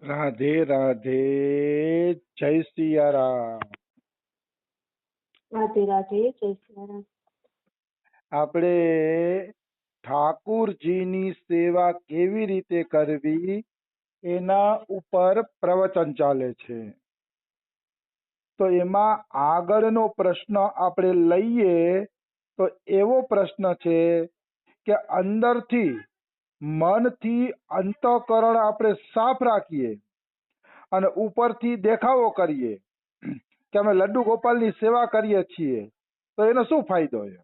રાધે રાધે, જય સિયારામ. રાધે રાધે, જય સિયારામ. આપણે ઠાકુરજીની સેવા કેવી રીતે કરવી એના ઉપર પ્રવચન ચાલે છે. તો એમાં આગળનો પ્રશ્ન આપણે લઈએ તો એવો પ્રશ્ન છે કે અંદરથી મનથી અંતઃકરણ આપણે સાફ રાખીએ અને ઉપરથી દેખાવો કરીએ કે અમે લડ્ડુ ગોપાલની સેવા કરીએ છીએ, તો એનો શું ફાયદો છે?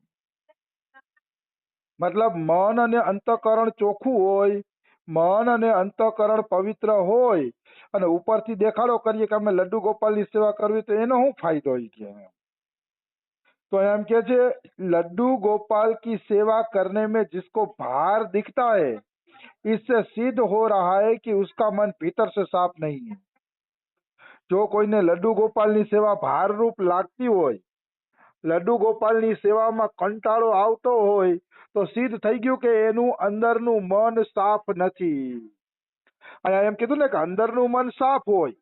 મતલબ મન અને અંતઃકરણ ચોખ્ખું હોય, મન અને અંતઃકરણ પવિત્ર હોય અને ઉપરથી દેખાડો કરીએ કે અમે લડ્ડુ ગોપાલની સેવા કરવી, તો એનો શું ફાયદો છે? तो एम के लड्डू गोपाल की सेवा करने में जिसको भार दिखता है, इससे सिद्ध हो रहा है कि उसका मन भीतर से साफ नहीं है. जो कोઈને લડ્ડુ ગોપાલની સેવા ભારરૂપ લાગતી હોય, લડ્ડુ ગોપાલની સેવામાં કંટાળો આવતો હોય, તો સિદ્ધ થઈ ગયું કે એનું અંદરનું મન સાફ નથી. અને એમ કીધું ને કે અંદરનું મન સાફ હોય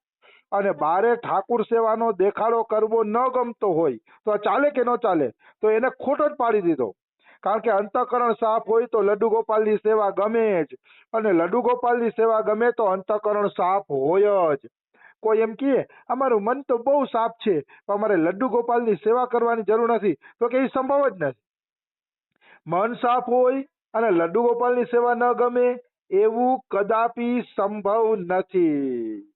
અને બારે ઠાકુર સેવાનો દેખાડો કરવો ન ગમતો હોય, તો આ ચાલે કે ન ચાલે? તો એને ખોટો જ પાડી દીધો. કારણ કે અંતઃકરણ સાફ હોય તો લડ્ડુ ગોપાલની સેવા ગમે જ, અને લડ્ડુ ગોપાલની સેવા ગમે તો અંતઃકરણ સાફ હોય જ. કોઈ એમ કહે અમારું મન તો બહુ સાફ છે પણ અમારે લડ્ડુ ગોપાલની સેવા કરવાની જરૂર નથી, તો કે એ સંભવ જ નથી. મન સાફ હોય અને લડ્ડુ ગોપાલની સેવા ન ગમે એવું કદાપી સંભવ નથી.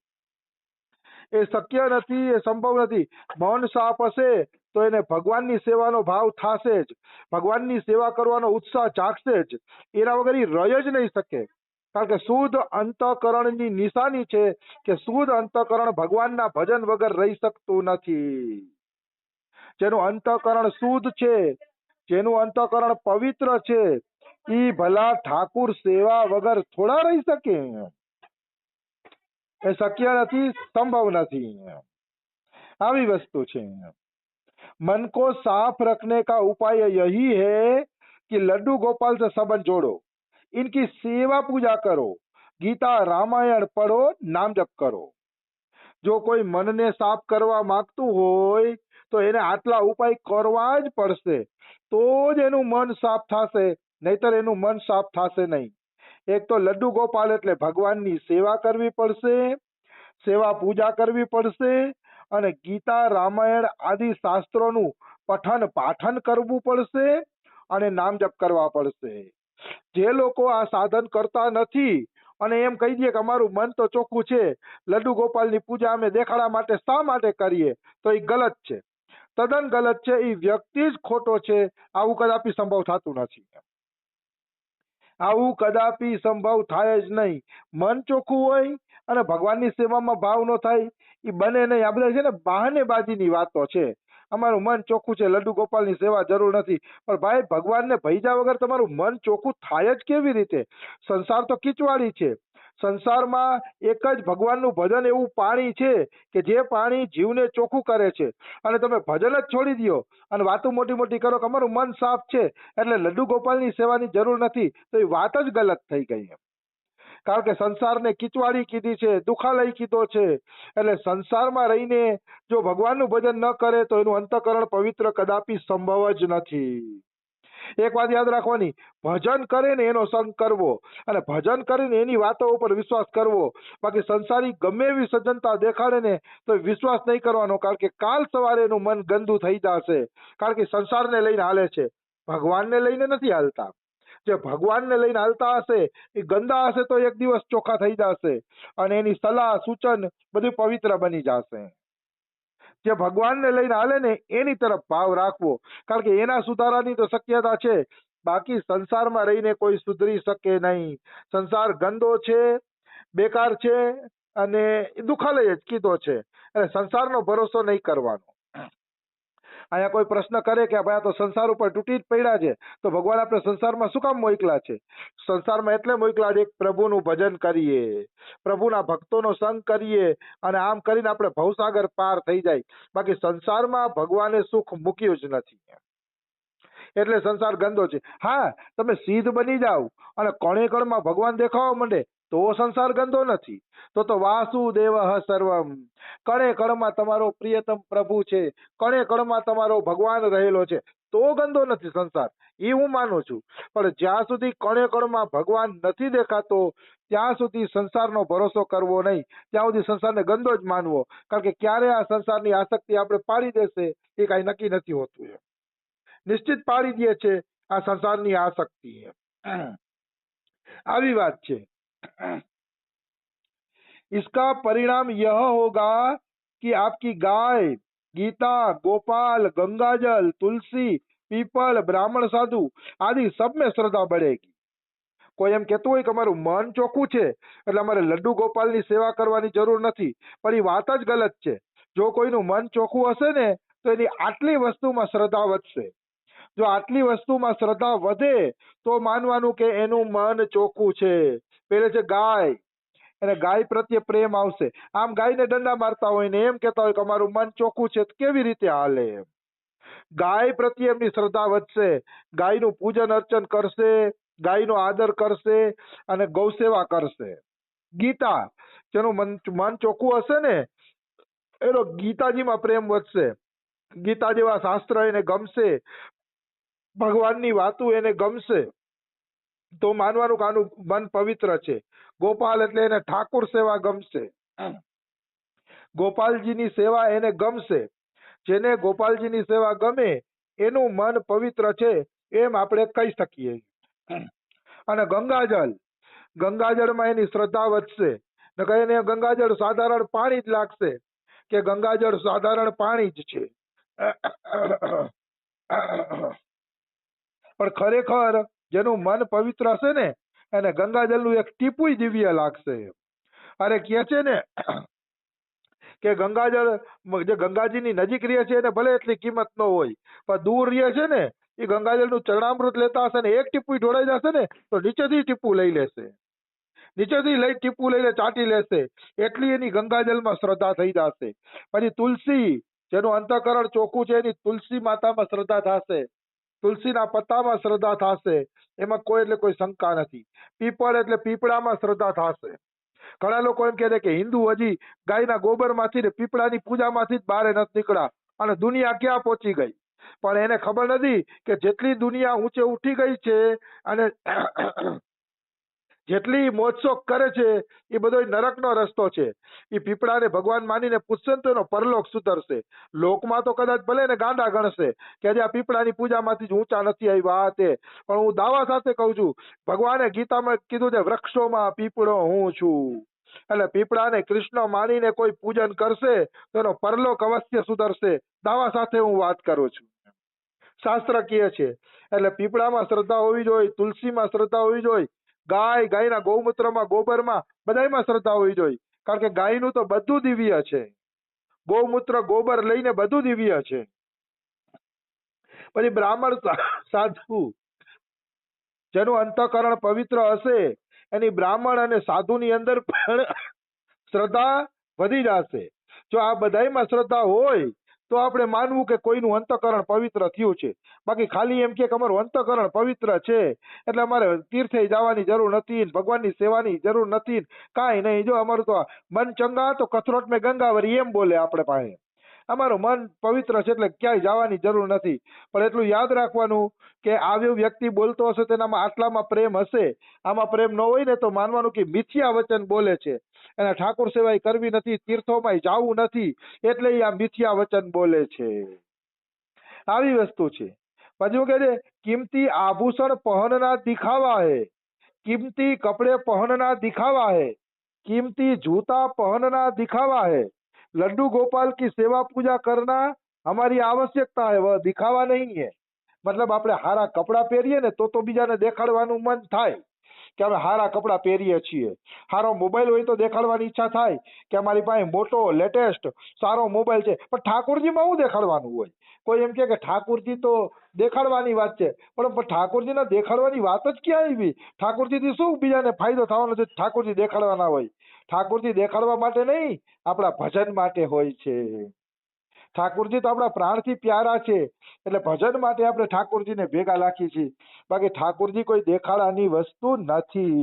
એ શક્ય નથી, એ સંભવ નથી. મન સાફ હશે તો એને ભગવાનની સેવાનો ભાવ થશે જ, ભગવાનની સેવા કરવાનો ઉત્સાહ જાગશે જ. એના વગર એ રહી જ નહીં શકે. કારણ કે શુદ્ધ અંતઃકરણની નિશાની છે કે શુદ્ધ અંતઃકરણ ભગવાનના ભજન વગર રહી શકતું નથી. જેનું અંતઃકરણ શુદ્ધ છે, જેનું અંતઃકરણ પવિત્ર છે, એ ભલા ઠાકુર સેવા વગર થોડા રહી શકે? એ શક્ય નથી, संभव नहीं. આવી વસ્તુ છે. मन को साफ रखने का उपाय यही है कि लड्डू गोपाल से संबंध जोड़ो, इनकी सेवा पूजा करो, गीता रामायण पढ़ो, नाम जप करो. જો કોઈ મનને સાફ કરવા માંગતું હોય તો એને આટલા ઉપાય કરવા જ પડશે, તો જ એનું મન સાફ થશે, નહીતર એનું મન સાફ થશે નહીં. એક તો લડ્ડુ ગોપાલ એટલે ભગવાનની સેવા કરવી પડશે, સેવા પૂજા કરવી પડશે, અને ગીતા રામાયણ આદિ શાસ્ત્રોનું પઠન પાઠન કરવું પડશે અને નામ જપ કરવા પડશે. જે લોકો આ સાધન કરતા નથી અને એમ કહી દે કે અમારું મન તો ચોખ્ખું છે, લડ્ડુ ગોપાલની પૂજા અમે દેખાડા માટે શા માટે કરીએ, તો એ ગલત છે, તદ્દન ગલત છે. એ વ્યક્તિ જ ખોટો છે. આવું કદાપી સંભવ થતું નથી. આવું કદાપી સંભવ થાય જ નહીં. મન ચોખ્ખું હોય અને ભગવાનની સેવામાં ભાવ ન થાય, એ બને નહીં. આ બધા છે ને બહાનેબાજીની વાતો છે. અમારું મન ચોખ્ખું છે, લડ્ડુ ગોપાલની સેવા જરૂર નથી. પણ ભાઈ, ભગવાનને ભૈજા વગર તમારું મન ચોખ્ખું થાય જ કેવી રીતે? સંસાર તો કીચવાડી છે. સંસારમાં એક જ ભગવાનનું ભજન એવું પાણી છે કે જે પાણી જીવને ચોખ્ખું કરે છે, અને તમે ભજન જ છોડી દો અને વાતો મોટી મોટી કરો કે અમારું મન સાફ છે એટલે લડ્ડુ ગોપાલની સેવાની જરૂર નથી, તો એ વાત જ ગલત થઈ ગઈ. કારણ કે સંસારને કીચવાડી કીધી છે, દુખાલય કીધો છે. એટલે સંસારમાં રહીને જો ભગવાનનું ભજન ન કરે તો એનું અંતઃકરણ પવિત્ર કદાપી સંભવ જ નથી. એક વાત યાદ રાખવાની, ભજન કરે ને એનો સંગ કરવો, અને ભજન કરીને એની વાતો ઉપર વિશ્વાસ કરવો. બાકી સંસારી ગમે એવી સજ્જનતા દેખાડે ને તો વિશ્વાસ નહીં કરવાનો, કારણ કે કાલ સવારે એનું મન ગંદુ થઈ જશે. કારણ કે સંસારને લઈને હાલે છે, ભગવાનને લઈને નથી હાલતા. જે ભગવાનને લઈને હાલતા હશે એ ગંદા હશે તો એક દિવસ ચોખ્ખા થઈ જશે અને એની સલાહ સૂચન બધું પવિત્ર બની જશે. જે ભગવાનને લઈને હાલે ને એની તરફ ભાવ રાખવો, કારણ કે એના સુધારાની તો શક્યતા છે. બાકી સંસારમાં રહીને કોઈ સુધરી શકે નહીં. સંસાર ગંદો છે, બેકાર છે અને દુખાલય જ કીધો છે. એટલે સંસારનો ભરોસો નહીં કરવાનો. અહીંયા કોઈ પ્રશ્ન કરે કે ભાઈ આ તો સંસાર ઉપર તૂટી જ પડ્યા છે, તો ભગવાન આપણે સંસારમાં શું કામ મોકલા છે? સંસારમાં એટલે મોકલા છે પ્રભુનું ભજન કરીએ, પ્રભુના ભક્તોનો સંગ કરીએ, અને આમ કરીને આપણે ભવસાગર પાર થઈ જાય. બાકી સંસારમાં ભગવાને સુખ મૂક્યું જ નથી, એટલે સંસાર ગંદો છે. હા, તમે સિદ્ધ બની જાઓ અને કણે કણમાં ભગવાન દેખાવા માંડે તો સંસાર ગંદો નથી. તો વાસુદેવ સર્વમ, કણે કણમાં તમારો પ્રિયતમ પ્રભુ છે, કણે કણમાં તમારો ભગવાન રહેલો છે, તો ગંદો નથી સંસાર. એ હું માનું છું. પણ જ્યાં સુધી કણે કણમાં ભગવાન નથી દેખાતો ત્યાં સુધી સંસારનો ભરોસો કરવો નહીં, ત્યાં સુધી સંસારને ગંદો જ માનવો. કારણ કે ક્યારે આ સંસારની આસક્તિ આપણે પાડી દેશે એ કાંઈ નક્કી નથી હોતું. એમ નિશ્ચિત પાડી દે છે આ સંસારની આસક્તિ. આવી વાત છે. इसका परिणाम यह होगा कि आपकी गाय, गीता, गोपाल, गंगाजल, तुलसी, पीपल, ब्राह्मण साधु आदि सब में श्रद्धा बढ़ेगी. કોઈ એમ કહેતું હોય કે અમારું મન ચોખ્ખું છે એટલે અમારે લડ્ડુ ગોપાલની સેવા કરવાની જરૂર નથી, પણ એ વાત જ ગલત છે. જો કોઈનું મન ચોખ્ખું હશે ને તો એની આટલી વસ્તુમાં શ્રદ્ધા વધશે. જો આટલી વસ્તુમાં શ્રદ્ધા વધે તો માનવાનું કે એનું મન ચોખ્ખું છે. પેલે છે ગાય, અને ગાય પ્રત્યે પ્રેમ આવશે. આમ ગાયને દંડા મારતા હોય ને એમ કહેતા હોય કે અમારું મન ચોખ્ખું છે, કેવી રીતે હાલે? ગાય પ્રત્યે એમની શ્રદ્ધા વધશે, ગાયનું પૂજન અર્ચન કરશે, ગાયનો આદર કરશે અને ગૌસેવા કરશે. ગીતા, જેનું મન ચોખ્ખું હશે ને એનો ગીતાજીમાં પ્રેમ વધશે. ગીતા જેવા શાસ્ત્ર એને ગમશે, ભગવાનની વાતો એને ગમશે, તો માનવાનું કે આનું મન પવિત્ર છે. ગોપાલ એટલે એને ઠાકુર સેવા ગમશે, ગોપાલજીની સેવા એને ગમશે. જેને ગોપાલજીની સેવા ગમે એનું મન પવિત્ર છે એમ આપણે કહી શકીએ. અને ગંગાજળ, ગંગાજળમાં એની શ્રદ્ધા વધશે. એને ગંગાજળ સાધારણ પાણી જ લાગશે કે ગંગાજળ સાધારણ પાણી જ છે. પણ ખરેખર જેનું મન પવિત્ર હશે ને એને ગંગાજળનું એક ટીપુય દિવ્ય લાગશે. અરે કહે છે ને કે ગંગાજળ, જે ગંગાજીની નજીક રહે છે એને ભલે એટલી કિંમત ન હોય, પણ દૂર રહે છે ને એ ગંગાજળનું ચરણામૃત લેતા હશે ને એક ટીપું ઢોળાઈ જશે ને તો નીચેથી ટીપું લઈ લેશે, નીચેથી ટીપું લઈને ચાટી લેશે. એટલી એની ગંગાજળમાં શ્રદ્ધા થઈ જશે. પછી તુલસી, જેનું અંતઃકરણ ચોખ્ખું છે એની તુલસી માતામાં શ્રદ્ધા થશે, તુલસીના પત્તામાં શ્રદ્ધા થશે, એમાં કોઈ એટલે કોઈ શંકા નથી. પીપળ એટલે પીપળામાં શ્રદ્ધા થશે. ઘણા લોકો એમ કહે છે કે હિન્દુ હજી ગાયના ગોબરમાંથી ને પીપળાની પૂજામાંથી જ બહાર નથી નીકળ્યા અને દુનિયા ક્યાં પહોંચી ગઈ. પણ એને ખબર નથી કે જેટલી દુનિયા ઊંચે ઉઠી ગઈ છે અને જેટલી મોજશોખ કરે છે એ બધો નરકનો રસ્તો છે. એ પીપળાને ભગવાન માનીને પૂછશે તો એનો પરલોક સુધરશે. લોકમાં તો કદાચ ભલે ને ગાંડા ગણશે કે આજે આ પીપળાની પૂજામાંથી જ ઊંચા નથી આવ્યા તે, પણ હું દાવા સાથે કહું છું ભગવાને ગીતામાં કીધું છે વૃક્ષોમાં પીપળો હું છું. એટલે પીપળાને કૃષ્ણ માનીને કોઈ પૂજન કરશે તો એનો પરલોક અવશ્ય સુધરશે. દાવા સાથે હું વાત કરું છું. શાસ્ત્ર કહે છે. એટલે પીપળામાં શ્રદ્ધા હોવી જોઈએ, તુલસીમાં શ્રદ્ધા હોવી જોઈએ, ગાય, ગાયના ગૌમૂત્રમાં, ગોબરમાં બધામાં શ્રદ્ધા હોવી જોઈએ. કારણ કે ગાયનું તો બધું દિવ્ય છે, ગૌમૂત્ર ગોબર લઈને બધું દિવ્ય છે. પછી બ્રાહ્મણ સાધુ, જેનું અંતઃકરણ પવિત્ર હશે એની બ્રાહ્મણ અને સાધુની અંદર પણ શ્રદ્ધા વધી જશે. જો આ બધામાં શ્રદ્ધા હોય તો આપણે માનવું કે કોઈનું અંતઃકરણ પવિત્ર થયું છે. બાકી ખાલી એમ કે અમારું અંતઃકરણ પવિત્ર છે એટલે અમારે તીર્થે જવાની જરૂર નથી, ભગવાનની સેવાની જરૂર નથી, કાંઈ નહીં. જો અમારું તો મન ચંગા તો કથરોટ મેં ગંગાવરી એમ બોલે આપણે પાસે. અમારું મન પવિત્ર છે એટલે ક્યાંય જવાની જરૂર નથી. પણ એટલું યાદ રાખવાનું કે આવ્યો વ્યક્તિ બોલતો હશે તેનામાં આટલામાં પ્રેમ હશે, આમાં પ્રેમ ન હોય ને તો માનવાનું કે મિથ્યા વચન બોલે છે, એને ઠાકોર સેવાય કરવી નથી, તીર્થોમાં જવું નથી એટલે આ મિથ્યા વચન બોલે છે. આવી વસ્તુ છે. પછી હું કહે છે કિંમતી આભૂષણ પહનના દિખાવા હે, कीमती कपड़े पहनना दिखावा है, कीमती जूता पहनना दिखावा है, लड्डू गोपाल की सेवा पूजा करना हमारी आवश्यकता है, वह दिखावा नहीं है. मतलब આપણે હારા કપડાં પહેરીએ ને તો બીજાને દેખાડવાનું મન થાય કે અમે હારા કપડાં પહેરીએ છીએ. સારો મોબાઈલ હોય તો દેખાડવાની ઈચ્છા થાય કે અમારી પાસે મોટો લેટેસ્ટ સારો મોબાઈલ છે. પણ ઠાકોરજીમાં શું દેખાડવાનું હોય? કોઈ એમ કે ઠાકોરજી તો દેખાડવાની વાત છે, પણ ઠાકોરજીના દેખાડવાની વાત જ ક્યાં આવી? ઠાકોરજીથી શું બીજાને ફાયદો થવાનો છે? ઠાકોરજી દેખાડવાના હોય. ઠાકોરજી દેખાડવા માટે નહીં, આપણા ભજન માટે હોય છે. ઠાકોરજી તો આપણા પ્રાણથી પ્યારા છે એટલે ભજન માટે આપણે ઠાકોરજીને ભેગા રાખીએ છીએ. બાકી ઠાકોરજી કોઈ દેખાડાની વસ્તુ નથી.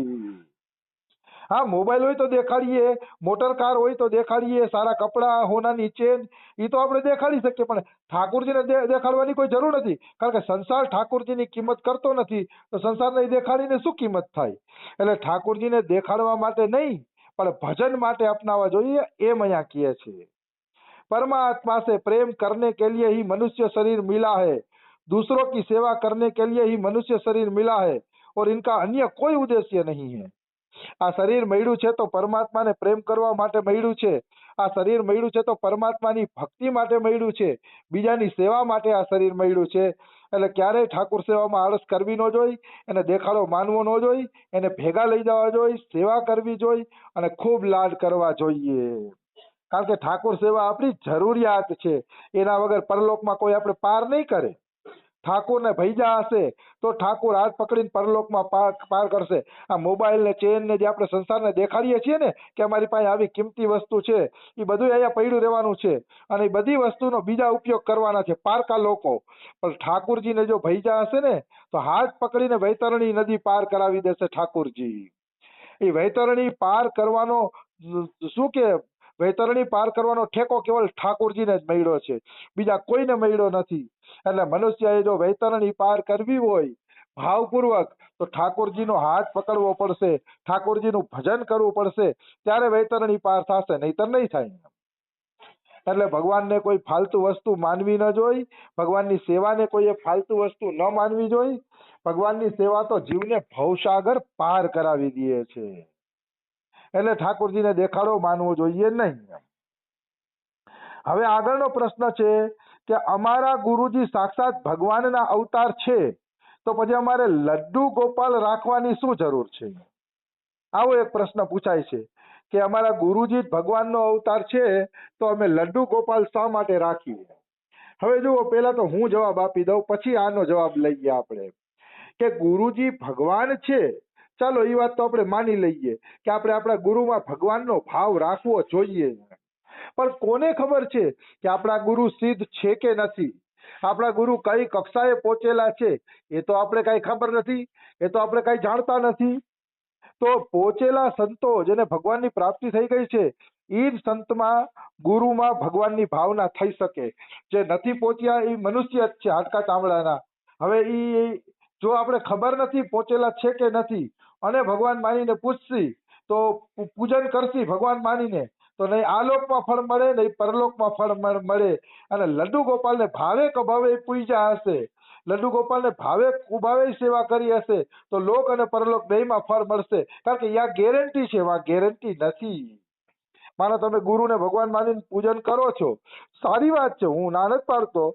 હા, મોબાઈલ હોય તો દેખાડીએ, મોટર કાર હોય તો દેખાડીએ, સારા કપડાં, હોનાની ચેન, એ તો આપણે દેખાડી શકીએ, પણ ઠાકોરજીને દેખાડવાની કોઈ જરૂર નથી, કારણ કે સંસાર ઠાકોરજીની કિંમત કરતો નથી, તો સંસારને દેખાડીને શું કિંમત થાય? એટલે ઠાકોરજીને દેખાડવા માટે નહીં, પણ ભજન માટે અપનાવવા જોઈએ, એમ અહીંયા કહે છે। परमात्मा से प्रेम करने के लिए ही मनुष्य शरीर मिला है, दूसरों की सेवा करने के लिए ही मनुष्य शरीर मिला है, और इनका अन्य कोई उद्देश्य नहीं है। આ શરીર મળ્યું છે તો પરમાત્માને પ્રેમ કરવા માટે મળ્યું છે, આ શરીર મળ્યું છે તો પરમાત્માની ભક્તિ માટે મળ્યું છે, બીજાની સેવા માટે આ શરીર મળ્યું છે। એટલે ક્યારેય ઠાકોર સેવામાં આળસ કરવી ન જોઈ, એને દેખાડો માનવો ન જોઈ, એને ભેગા લઈ જવા જોઈ, સેવા કરવી જોઈ અને ખૂબ લાડ કરવા જોઈએ, કારણ કે ઠાકોર સેવા આપણી જરૂરિયાત છે, એના વગર પરલોકમાં કોઈ આપણે પાર નહીં કરે। ઠાકોરને ભૈજા હશે તો ઠાકોર હાથ પકડીને પરલોકમાં પાર કરશે। આ મોબાઈલ ને ચેન ને જે આપણે સંસારને દેખાડીએ છીએ ને કે અમારી પાસે આવી કિંમતી વસ્તુ છે, એ બધું અહીંયા પડ્યું રહેવાનું છે, અને એ બધી વસ્તુનો બીજા ઉપયોગ કરવાના છે પારકા લોકો, પણ ઠાકોરજીને જો ભૈજા હશે ને તો હાથ પકડીને વૈતરણી નદી પાર કરાવી દેશે ઠાકોરજી। એ વૈતરણી પાર કરવાનો શું કે વૈતરણી પાર કરવાનો ઠેકો કેવલ ઠાકોરજીને જ મળ્યો છે, બીજા કોઈને મળ્યો નથી। એટલે મનુષ્યએ જો વૈતરણી પાર કરવી હોય ભાવપૂર્વક તો ઠાકોરજીનો હાથ પકડવો પડશે, ઠાકોરજીનું ભજન કરવું પડશે, ત્યારે વૈતરણી પાર થશે, નહીતર નહીં થાય। એટલે ભગવાનને કોઈ ફાલતુ વસ્તુ માનવી ન જોઈ, ભગવાનની સેવાને કોઈ ફાલતુ વસ્તુ ન માનવી જોઈ। ભગવાનની સેવા તો જીવને ભવસાગર પાર કરાવી દે છે, એટલે ઠાકોરજીને દેખાડો માનવો જોઈએ નહીં। હવે આગળનો પ્રશ્ન છે કે અમારા ગુરુજી સાક્ષાત ભગવાનના અવતાર છે, તો પછી અમારે લડ્ડુ ગોપાલ રાખવાની શું જરૂર છે? આવો એક પ્રશ્ન પૂછાય છે કે અમારા ગુરુજી ભગવાનનો અવતાર છે તો અમે લડ્ડુ ગોપાલ શા માટે રાખીએ? હવે જુઓ, પહેલા તો હું જવાબ આપી દઉં, પછી આનો જવાબ લઈએ આપણે કે ગુરુજી ભગવાન છે, ચાલો એ વાત તો આપણે માની લઈએ કે આપણે આપણા ગુરુમાં ભગવાનનો ભાવ રાખવો જોઈએ, પણ કોને ખબર છે કે આપણા ગુરુ સિદ્ધ છે કે નથી? આપણા ગુરુ કઈ કક્ષાએ પહોંચેલા છે એ તો આપણે કઈ ખબર નથી, એ તો આપણે કઈ જાણતા નથી। તો પહોંચેલા સંતો જેને ભગવાનની પ્રાપ્તિ થઈ ગઈ છે એ જ સંતમાં ગુરુમાં ભગવાનની ભાવના થઈ શકે, જે નથી પહોંચ્યા એ મનુષ્ય જ છે, હાડકા ચામડાના। હવે એ જો આપણે ખબર નથી પહોંચેલા છે કે નથી અને ભગવાન માનીને પૂછશી તો પૂજન કરશી ભગવાન માનીને, તો નહીં આ લોકમાં ફળ મળે નહીં પરલોકમાં ફળ મળે। અને લડ્ડુ ગોપાલને ભાવે કભાવે પૂજ્યા હશે, લડ્ડુ ગોપાલને ભાવે કુભાવે સેવા કરી હશે તો લોક અને પરલોક બેયમાં ફળ મળશે, કારણ કે આ ગેરંટી છે, આ ગેરંટી નથી। માનો તમે ગુરુને ભગવાન માનીને પૂજન કરો છો, સારી વાત છે, હું ના નથી પાડતો,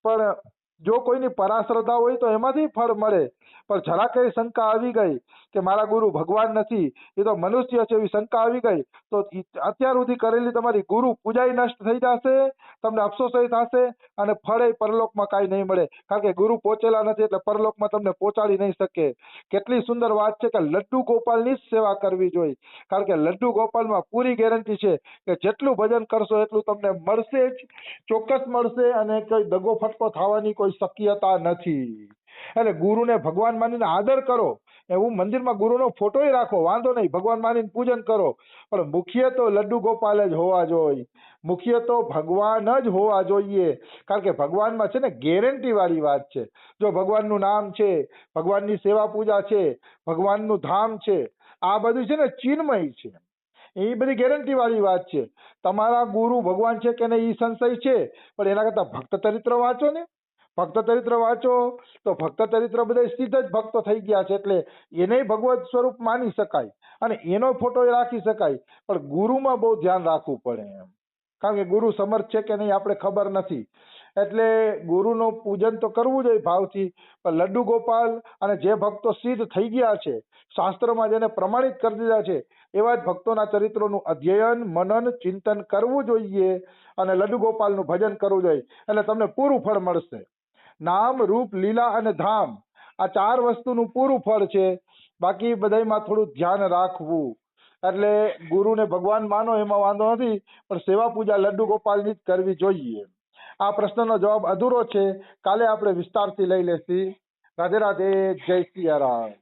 પણ જો કોઈની પરાશ્રદ્ધા હોય તો એમાંથી ફળ મળે, પણ જરા કઈ શંકા આવી ગઈ કે મારા ગુરુ ભગવાન નથી, એ તો મનુષ્ય છે, એવી શંકા આવી ગઈ તો અત્યાર સુધી કરેલી તમારી ગુરુ પૂજાઈ નષ્ટ થઈ જશે, તમને અફસોસ થશે અને ફળે પરલોકમાં કાંઈ નહીં મળે, કારણ કે ગુરુ પહોંચેલા નથી એટલે પરલોકમાં તમને પહોંચાડી નહીં શકે। કેટલી સુંદર વાત છે કે લડ્ડુ ગોપાલની જ સેવા કરવી જોઈએ, કારણ કે લડ્ડુ ગોપાલમાં પૂરી ગેરંટી છે કે જેટલું ભજન કરશો એટલું તમને મળશે જ, ચોક્કસ મળશે, અને કોઈ દગો ફટકો થવાની કોઈ શક્યતા નથી। એટલે ગુરુને ભગવાન માનીને આદર કરો, એવું મંદિરમાં ગુરુનો ફોટોય રાખો, વાંધો નહીં, ભગવાન માનીને પૂજન કરો, પણ મુખ્ય તો લડ્ડુ ગોપાલ જ હોવા જોઈએ, મુખ્ય તો ભગવાન જ હોવા જોઈએ, કારણ કે ભગવાનમાં છે ને ગેરંટી વાળી વાત છે। જો ભગવાનનું નામ છે, ભગવાનની સેવા પૂજા છે, ભગવાનનું ધામ છે, આ બધું છે ને ચિન્મય છે, એ બધી ગેરંટી વાળી વાત છે। તમારા ગુરુ ભગવાન છે કે નહીં એ સંશય છે, પણ એના કરતા ભક્ત ચરિત્ર વાંચો ને, ભક્ત ચરિત્ર વાંચો તો ભક્ત ચરિત્ર બધા સીધા જ ભક્તો થઈ ગયા છે, એટલે એને ભગવત સ્વરૂપ માની શકાય અને એનો ફોટો રાખી શકાય, પણ ગુરુમાં બહુ ધ્યાન રાખવું પડે એમ, કારણ કે ગુરુ સમર્થ છે કે નહીં આપણે ખબર નથી, એટલે ગુરુનું પૂજન તો કરવું જોઈએ ભાવથી, પણ લડ્ડુ ગોપાલ અને જે ભક્તો સિદ્ધ થઈ ગયા છે, શાસ્ત્રમાં જેને પ્રમાણિત કરી દીધા છે એવા જ ભક્તોના ચરિત્રોનું અધ્યયન મનન ચિંતન કરવું જોઈએ અને લડ્ડુ ગોપાલનું ભજન કરવું જોઈએ, એટલે તમને પૂરું ફળ મળશે। નામ રૂપ લીલા અને ધામ આ ચાર વસ્તુનું પૂરું ફળ છે, બાકી બધામાં થોડું ધ્યાન રાખવું। એટલે ગુરુને ભગવાન માનો એમાં વાંધો નથી, પણ સેવા પૂજા લડ્ડુ ગોપાલની જ કરવી જોઈએ। આ પ્રશ્નનો જવાબ અધૂરો છે, કાલે આપણે વિસ્તારથી લઈ લેશી। રાધે રાધે, જય સિયા રામ।